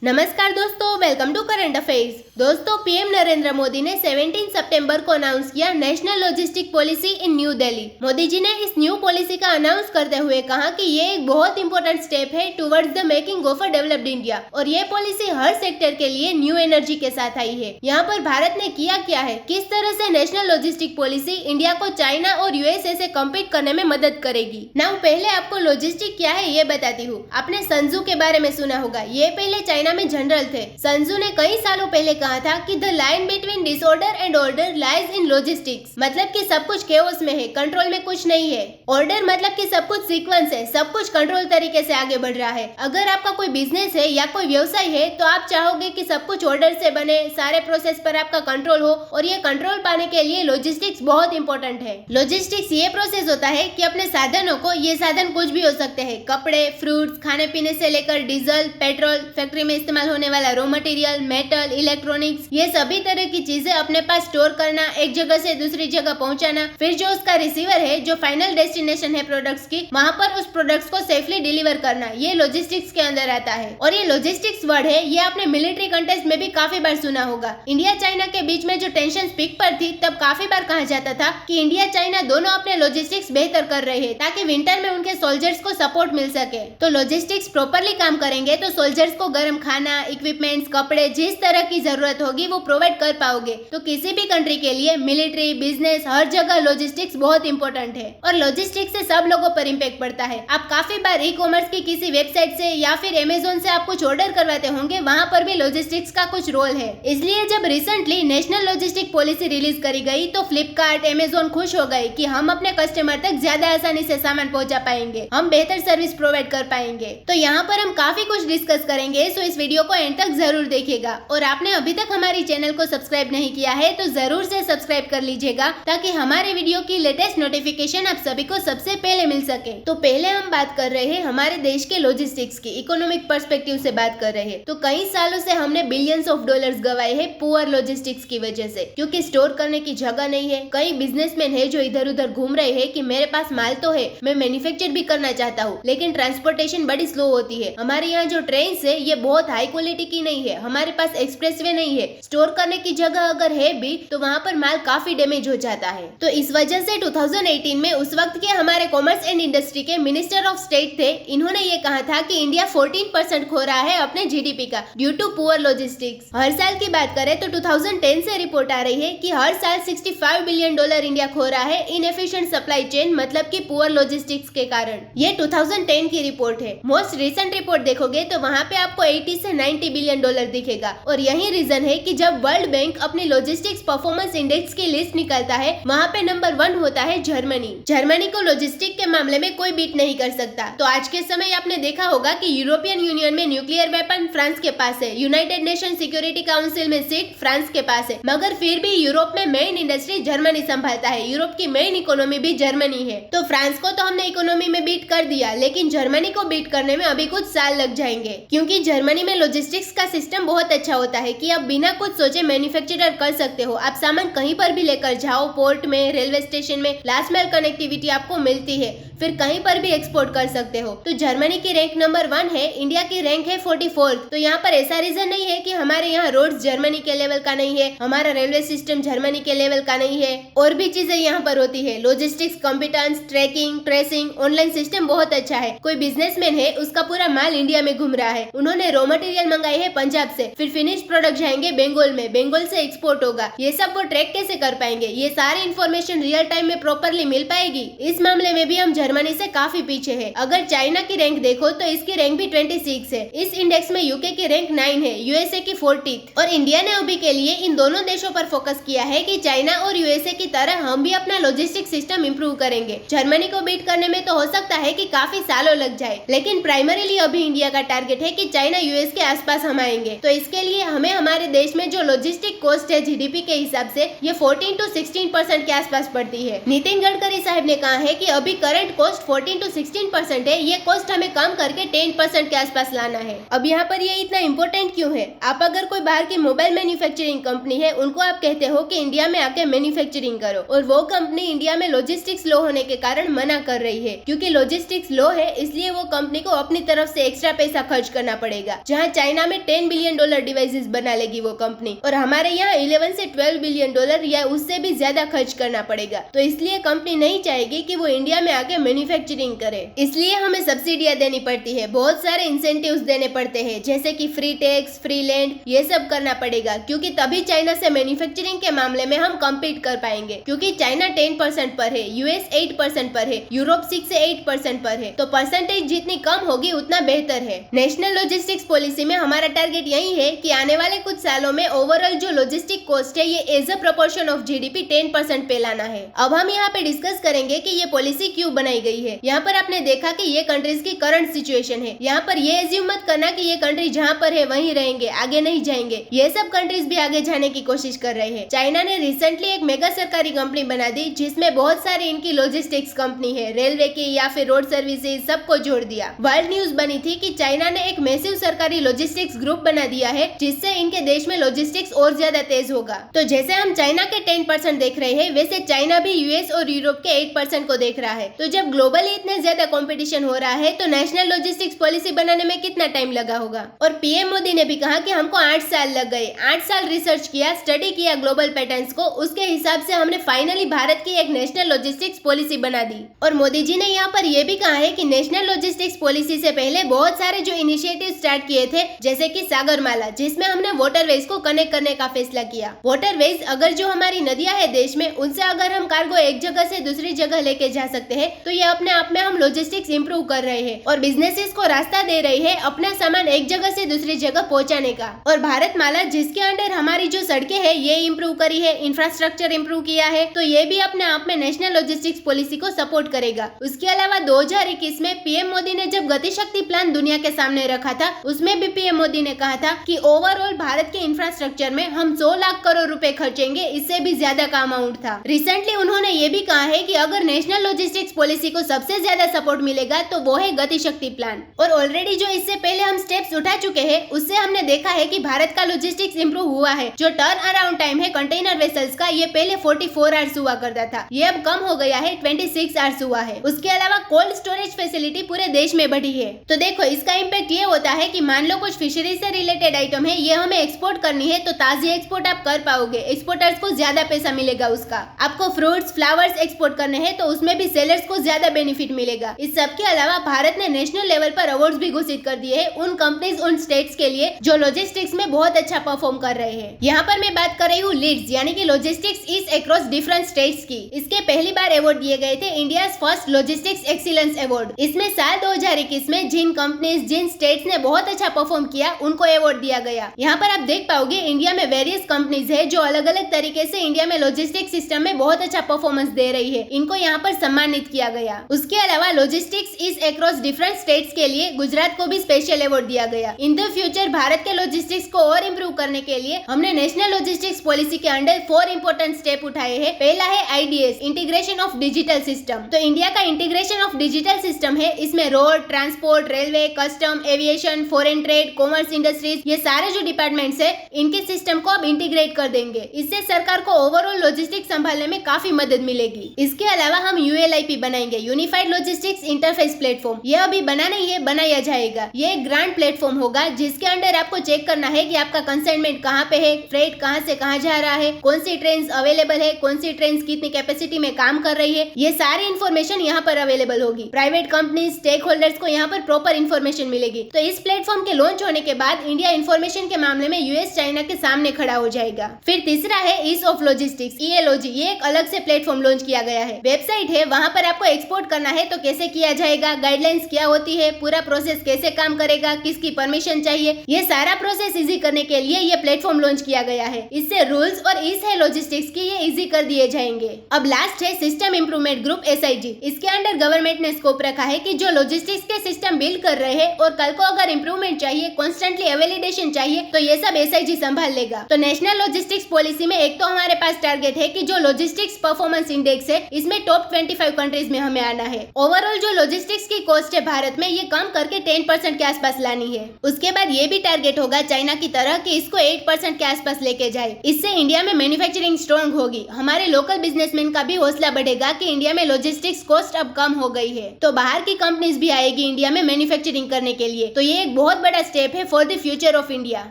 नमस्कार दोस्तों, welcome to current affairs. दोस्तों, पीएम नरेंद्र मोदी ने 17 सितंबर को अनाउंस किया national logistic policy in new Delhi. Modi ji ने इस न्यू पॉलिसी का अनाउंस करते हुए कहा कि ये एक बहुत इंपॉर्टेंट स्टेप है towards the making of a developed India और ये पॉलिसी हर सेक्टर के लिए न्यू एनर्जी के साथ आई है। यहाँ पर भारत ने किया क्या है, किस तरह से नेशनल लॉजिस्टिक पॉलिसी इंडिया को चाइना और यूएसए से कम्पीट करने में मदद करेगी। नाउ पहले आपको लॉजिस्टिक क्या है ये बताती हूँ। आपने संजू के बारे में सुना होगा, ये पहले चाइना में जनरल थे। संजू ने कई सालों पहले कहा था कि the line between disorder and order lies in logistics, मतलब कि सब कुछ केओस में है, कंट्रोल में कुछ नहीं है। ऑर्डर मतलब कि सब कुछ सीक्वेंस है, सब कुछ कंट्रोल तरीके से आगे बढ़ रहा है। अगर आपका कोई बिजनेस है या कोई व्यवसाय है तो आप चाहोगे कि सब कुछ ऑर्डर से बने, सारे प्रोसेस पर आपका कंट्रोल हो, और ये कंट्रोल पाने के लिए लॉजिस्टिक्स बहुत इंपॉर्टेंट है। लॉजिस्टिक्स ये प्रोसेस होता है कि अपने साधनों को, ये साधन कुछ भी हो सकते हैं, कपड़े, फ्रूट्स, खाने पीने से लेकर डीजल, पेट्रोल, फैक्ट्री में इस्तेमाल होने वाला रॉ मटेरियल, मेटल, इलेक्ट्रॉनिक्स, ये सभी तरह की चीजें अपने पास स्टोर करना, एक जगह से दूसरी जगह पहुंचाना, फिर जो उसका रिसीवर है, जो फाइनल डेस्टिनेशन है प्रोडक्ट्स की, वहां पर उस प्रोडक्ट्स को सेफली डिलीवर करना, ये लॉजिस्टिक्स के अंदर आता है। और ये लॉजिस्टिक्स वर्ड है, ये आपने मिलिट्री कंटेस्ट में भी काफी बार सुना होगा। इंडिया चाइना के बीच में जो टेंशन पीक पर थी, तब काफी बार कहा जाता था कि इंडिया चाइना दोनों अपने लॉजिस्टिक्स बेहतर कर रहे हैं ताकि विंटर में उनके सोल्जर्स को सपोर्ट मिल सके। तो लॉजिस्टिक्स प्रॉपरली काम करेंगे तो सोल्जर्स को गर्म खाना, इक्विपमेंट्स, कपड़े, जिस तरह की जरूरत होगी वो प्रोवाइड कर पाओगे। तो किसी भी कंट्री के लिए मिलिट्री, बिजनेस, हर जगह लॉजिस्टिक्स बहुत इंपॉर्टेंट है और लॉजिस्टिक्स से सब लोगों पर इम्पैक्ट पड़ता है। आप काफी बार ई कॉमर्स की किसी वेबसाइट से या फिर अमेज़न से आप कुछ ऑर्डर करवाते होंगे, वहाँ पर भी लॉजिस्टिक्स का कुछ रोल है। इसलिए जब recently national logistic policy release करी गई तो फ्लिपकार्ट, अमेज़न खुश हो गए कि हम अपने कस्टमर तक ज्यादा आसानी से सामान पहुंचा पाएंगे, हम बेहतर सर्विस प्रोवाइड कर पाएंगे। तो यहाँ पर हम काफी कुछ डिस्कस करेंगे, सो इस वीडियो को एंड तक जरूर देखिएगा। और आपने अभी तक हमारी चैनल को सब्सक्राइब नहीं किया है तो जरूर से सब्सक्राइब कर लीजिएगा ताकि हमारे वीडियो की लेटेस्ट नोटिफिकेशन आप सभी को सबसे पहले मिल सके। तो पहले हम बात कर रहे हैं हमारे देश के लॉजिस्टिक्स की, इकोनॉमिक पर्सपेक्टिव से बात कर रहे हैं। तो कई सालों से हमने बिलियंस ऑफ डॉलर्स गवाए हैं पुअर लॉजिस्टिक्स की वजह से, क्योंकि स्टोर करने की जगह नहीं है। कई बिजनेसमैन है जो इधर उधर घूम रहे हैं कि मेरे पास माल तो है, मैं मैन्युफैक्चर भी करना चाहता हूँ, लेकिन ट्रांसपोर्टेशन बड़ी स्लो होती है। हमारे यहाँ जो ट्रेन है ये बहुत हाई क्वालिटी की नहीं है, हमारे पास एक्सप्रेसवे नहीं है, स्टोर करने की जगह अगर है भी तो वहाँ पर माल काफी डैमेज हो जाता है। तो इस वजह से 2018 में उस वक्त के हमारे कॉमर्स एंड इंडस्ट्री के मिनिस्टर ऑफ स्टेट थे, इन्होंने ये कहा था कि इंडिया 14% खो रहा है अपने जीडीपी का ड्यू टू पुअर लॉजिस्टिक्स। हर साल की बात करें तो 2010 से रिपोर्ट आ रही है कि हर साल $65 बिलियन इंडिया खो रहा है इनएफिशिएंट सप्लाई चेन, मतलब कि पुअर लॉजिस्टिक्स के कारण। ये 2010 की रिपोर्ट है। मोस्ट रिसेंट रिपोर्ट देखोगे तो वहाँ पे आपको 80 से 90 बिलियन डॉलर दिखेगा। और यही रीजन है कि जब वर्ल्ड बैंक अपनी लॉजिस्टिक्स परफॉर्मेंस इंडेक्स की लिस्ट निकालता है, वहाँ पे नंबर 1 होता है जर्मनी। जर्मनी को लॉजिस्टिक के मामले में कोई बीट नहीं कर सकता। तो आज के समय आपने देखा होगा कि यूरोपियन यूनियन में न्यूक्लियर वेपन फ्रांस के पास है, यूनाइटेड नेशन सिक्योरिटी काउंसिल में सीट फ्रांस के पास है, मगर फिर भी यूरोप में मेन इंडस्ट्री जर्मनी संभालता है। यूरोप की मेन इकोनॉमी भी जर्मनी है। तो फ्रांस को तो हमने इकोनॉमी में बीट कर दिया, लेकिन जर्मनी को बीट करने में अभी कुछ साल लग जाएंगे, क्योंकि जर्मनी में लॉजिस्टिक्स का सिस्टम बहुत अच्छा होता है कि आप बिना कुछ सोचे मैन्युफैक्चरर कर सकते हो। आप सामान कहीं पर भी लेकर जाओ, पोर्ट में, रेलवे स्टेशन में, लास्ट माइल कनेक्टिविटी आपको मिलती है, फिर कहीं पर भी एक्सपोर्ट कर सकते हो। तो जर्मनी की रैंक नंबर 1 है, इंडिया की रैंक है 44। तो यहाँ पर ऐसा रीजन नहीं है कि हमारे यहाँ रोड्स जर्मनी के लेवल का नहीं है, हमारा रेलवे सिस्टम जर्मनी के लेवल का नहीं है, और भी चीजें यहाँ पर होती है। Logistics competence, tracking, tracing, online system बहुत अच्छा है। कोई बिजनेसमैन है, उसका पूरा माल इंडिया में घूम रहा है, उन्होंने रॉ मटेरियल मंगाई है पंजाब से, फिर फिनिश प्रोडक्ट जाएंगे बंगाल में, बंगाल से एक्सपोर्ट होगा, ये सब वो ट्रैक कैसे कर पाएंगे? ये सारी इन्फॉर्मेशन रियल टाइम में प्रॉपरली मिल पाएगी? इस मामले में भी हम जर्मनी से काफी पीछे है। अगर चाइना की रैंक देखो तो इसकी रैंक भी 26 है। इस इंडेक्स में यूके की रैंक 9 है, यूएसए की 40th। और इंडिया ने अभी के लिए इन दोनों देशों पर फोकस किया है कि चाइना और यूएसए की तरह हम भी अपना लॉजिस्टिक सिस्टम इंप्रूव करेंगे। जर्मनी को बीट करने में तो हो सकता है कि काफी सालों लग जाए, लेकिन प्राइमरीली अभी इंडिया का टारगेट है कि चाइना यूएस के आसपास हम आएंगे। तो इसके लिए हमें हमारे देश में जो लॉजिस्टिक कॉस्ट है जीडीपी के हिसाब से ये 14 to 16% के आसपास पड़ती है। नितिन गडकरी साहब ने कहा है कि अभी करंट कॉस्ट 14 to 16% है, ये कॉस्ट हमें कम करके 10% के आसपास लाना है। अब यहाँ पर ये इतना इम्पोर्टेंट क्यों है? आप अगर कोई बाहर की मोबाइल मैन्युफैक्चरिंग कंपनी है, उनको आप कहते हो कि इंडिया में आके मैन्युफैक्चरिंग करो, और वो कंपनी इंडिया में लॉजिस्टिक्स लो होने के कारण मना कर रही है, क्योंकि लॉजिस्टिक्स लो है इसलिए वो कंपनी को अपनी तरफ से एक्स्ट्रा पैसा खर्च करना पड़ेगा। जहाँ चाइना में $10 बिलियन डिवाइसेस बना लेगी वो कंपनी, और हमारे यहाँ 11 से $12 बिलियन या उससे भी ज्यादा खर्च करना पड़ेगा। तो इसलिए कंपनी नहीं चाहेगी कि वो इंडिया में आके मैन्युफैक्चरिंग करे, इसलिए हमें सब्सिडियां देनी पड़ती है, बहुत सारे इंसेंटिव्स देने पड़ते हैं, जैसे कि फ्री टैक्स, फ्री लैंड, ये सब करना पड़ेगा, क्योंकि तभी चाइना से मैन्युफैक्चरिंग के मामले में हम कम्पीट कर पाएंगे। क्योंकि चाइना 10% पर है, यूएस 8% पर है, यूरोप 6 से 8% पर है, तो परसेंटेज जितनी कम होगी उतना बेहतर है। नेशनल लॉजिस्टिक्स पॉलिसी में हमारा टारगेट यही है कि आने वाले कुछ सालों में ओवरऑल जो लॉजिस्टिक कॉस्ट है ये as a proportion of GDP 10% पे लाना है। अब हम यहाँ पे डिस्कस करेंगे कि ये पॉलिसी क्यों बनाई गई है। यहाँ पर आपने देखा कि ये कंट्रीज की करंट सिचुएशन है। यहाँ पर ये एज्यूम मत करना कि ये कंट्री जहाँ पर है वहीं रहेंगे, आगे नहीं जाएंगे। ये सब कंट्रीज भी आगे जाने की कोशिश कर रहे हैं। चाइना ने रिसेंटली एक मेगा सरकारी कंपनी बना दी जिसमें बहुत सारी इनकी लॉजिस्टिक्स कंपनी है, रेलवे की या फिर रोड सर्विसेज, सबको जोड़ दिया। वर्ल्ड न्यूज बनी थी कि चाइना ने एक मैसिव सरकारी लॉजिस्टिक्स ग्रुप बना दिया है जिससे इनके देश में लॉजिस्टिक्स और ज्यादा तेज होगा। तो जैसे हम चाइना के 10% देख रहे हैं, वैसे चाइना भी यूएस और यूरोप के 8% को देख रहा है। तो जब ग्लोबली इतने ज्यादा कंपटीशन हो रहा है तो नेशनल लॉजिस्टिक्स पॉलिसी बनाने में कितना टाइम लगा होगा। और पीएम मोदी ने भी कहा कि हमको 8 साल लग गए। 8 साल रिसर्च किया, स्टडी किया ग्लोबल पैटर्न्स को, उसके हिसाब से हमने फाइनली भारत की एक नेशनल लॉजिस्टिक्स पॉलिसी बना दी। और मोदी जी ने यहाँ पर यह भी कहा है कि नेशनल लॉजिस्टिक्स पॉलिसी से पहले बहुत सारे जो इनिशिएटिव स्टार्ट किए थे, जैसे कि सागरमाला, जिसमें हमने वाटरवेज को कनेक्ट करने का फैसला किया। वाटरवेज, अगर जो हमारी नदियां है देश में, उनसे अगर हम कार्गो एक जगह से दूसरी जगह लेके जा सकते हैं तो ये अपने आप में हम लॉजिस्टिक्स इंप्रूव कर रहे हैं और बिजनेसेस को रास्ता दे रही है अपना सामान एक जगह से दूसरी जगह पहुंचाने का। और भारत माला, जिसके अंडर हमारी जो सड़कें हैं ये इंप्रूव करी है, इंफ्रास्ट्रक्चर इंप्रूव किया है, तो ये भी अपने आप में नेशनल लॉजिस्टिक्स पॉलिसी को सपोर्ट करेगा। उसके अलावा 2021 में पीएम मोदी ने जब गतिशक्ति प्लान दुनिया के सामने रखा था, उसमें भी पीएम मोदी ने कहा था कि ओवरऑल भारत के इंफ्रास्ट्रक्चर में हम 100 लाख करोड़ रुपए खर्चेंगे, इससे भी ज्यादा का अमाउंट था। रिसेंटली उन्होंने ये भी कहा है कि अगर नेशनल लॉजिस्टिक्स पॉलिसी को सबसे ज्यादा सपोर्ट मिलेगा तो वो है गतिशक्ति प्लान। और ऑलरेडी जो इससे पहले हम स्टेप्स उठा चुके हैं, उससे हमने देखा है कि भारत का लॉजिस्टिक्स इंप्रूव हुआ है। जो टर्न अराउंड टाइम है कंटेनर वेसल्स का, ये पहले 44 आवर्स हुआ करता था, ये अब कम हो गया है, 26 आवर्स हुआ है। उसके अलावा कोल्ड स्टोरेज फैसिलिटी पूरे देश में बढ़ी है। तो देखो, इसका इम्पैक्ट ये होता है कि मान लो कुछ फिशरीज से रिलेटेड आइटम है, ये हमें एक्सपोर्ट करनी है, तो ताजी एक्सपोर्ट आप कर पाओगे, एक्सपोर्टर्स को ज्यादा पैसा मिलेगा उसका। आपको फ्रूट्स, फ्लावर्स एक्सपोर्ट करने हैं तो उसमें भी सेलर्स को ज्यादा बेनिफिट मिलेगा। इस सब के अलावा भारत ने नेशनल लेवल पर अवार्ड्स भी घोषित कर दिए हैं उन कंपनीज, उन स्टेट्स के लिए जो लॉजिस्टिक्स में बहुत अच्छा परफॉर्म कर रहे हैं। यहाँ पर मैं बात कर रही हूँ लीड्स, यानी कि logistics is across different states की। इसके पहली बार अवार्ड दिए गए थे India first logistics excellence award. इसमें साल 2021 में जिन कंपनीज, जिन स्टेट्स ने बहुत अच्छा परफॉर्म किया उनको अवार्ड दिया गया। यहाँ पर आप देख पाओगे इंडिया में वेरियस कंपनीज है जो अलग अलग तरीके से इंडिया में लॉजिस्टिक्स सिस्टम में बहुत अच्छा परफॉर्मेंस दे रही है, इनको यहाँ पर सम्मानित किया गया। उसके अलावा logistics is across different states के लिए गुजरात को भी स्पेशल अवार्ड दिया गया। इन द फ्यूचर भारत के लॉजिस्टिक्स को और इम्प्रूव करने के लिए हमने नेशनल लॉजिस्टिक्स पॉलिसी के अंडर 4 इंपॉर्टेंट स्टेप उठाए हैं। पहला है IDs, integration of digital system. तो इंडिया का इंटीग्रेशन ऑफ डिजिटल सिस्टम है, इसमें road, transport, railway, custom, aviation, foreign trade, commerce, industries, ये सारे जो डिपार्टमेंट्स है इनके सिस्टम को अब इंटीग्रेट कर देंगे। इससे सरकार को ओवरऑल लॉजिस्टिक्स संभालने में काफी मदद मिलेगी। इसके अलावा हम यूएलआईपी बनाएंगे, यूनिफाइड लॉजिस्टिक्स इंटरफेस प्लेटफॉर्म। यह अभी बना नहीं है, बनाया जाएगा। ये एक ग्रांड प्लेटफॉर्म होगा जिसके अंडर आपको चेक करना है कि आपका कंसाइनमेंट कहाँ पे है, फ्रेट कहाँ से कहाँ जा रहा है, कौन सी ट्रेन अवेलेबल है, कौन सी ट्रेन कितनी कैपेसिटी में काम कर रही है, ये सारी इन्फॉर्मेशन यहाँ पर अवेलेबल होगी। प्राइवेट कंपनीज, स्टेक होल्डर्स को यहाँ पर प्रॉपर इन्फॉर्मेशन मिलेगी। तो इस प्लेटफॉर्म के लॉन्च होने के बाद इंडिया इन्फॉर्मेशन के मामले में यूएस, चाइना के सामने खड़ा हो जाएगा। फिर तीसरा है ईज ऑफ लॉजिस्टिक्स, ईएलओजी। ये एक अलग से प्लेटफॉर्म लॉन्च किया गया है, वेबसाइट है, वहाँ पर आपको एक्सपोर्ट करना है तो कैसे किया जाएगा, गाइडलाइंस क्या होती है, पूरा प्रोसेस कैसे काम करेगा, किसकी परमिशन चाहिए, ये सारा प्रोसेस इजी करने के लिए ये प्लेटफॉर्म लॉन्च किया गया है। इससे रूल्स और ईज है लॉजिस्टिक्स की ये इजी कर दिए जाएंगे। अब लास्ट है सिस्टम इंप्रूवमेंट ग्रुप, एसआईजी। इसके अंडर गवर्नमेंट ने स्कोप रखा है कि जो लॉजिस्टिक्स के सिस्टम बिल्ड कर रहे हैं और कल को अगर इंप्रूवमेंट चाहिए, कॉन्स्टेंटली वैलिडेशन चाहिए, तो ये सब एसआईजी संभाल लेगा। तो नेशनल लॉजिस्टिक्स पॉलिसी में एक तो हमारे पास टारगेट है कि जो लॉजिस्टिक्स परफॉर्मेंस इंडेक्स है इसमें टॉप 25 कंट्रीज में हमें आना है। ओवरऑल जो लॉजिस्टिक्स की कॉस्ट है भारत में, ये कम करके 10% के आसपास लानी है। उसके बाद ये भी टारगेट होगा चाइना की तरह कि इसको 8% के आसपास लेके जाए। इससे इंडिया में मैन्युफैक्चरिंग स्ट्रॉन्ग होगी, हमारे लोकल बिजनेसमैन का भी हौसला बढ़ेगा कि इंडिया में लॉजिस्टिक्स कॉस्ट अब कम हो गई है, तो बाहर की कंपनीज भी आएगी इंडिया में मैन्युफैक्चरिंग करने के लिए। तो ये एक बहुत बड़ा स्टेप है for the future of India.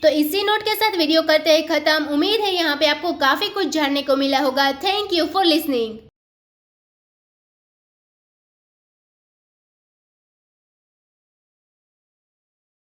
तो इसी नोट के साथ वीडियो करते हैं खत्म। उम्मीद है यहाँ पे आपको काफी कुछ जानने को मिला होगा। Thank you for listening.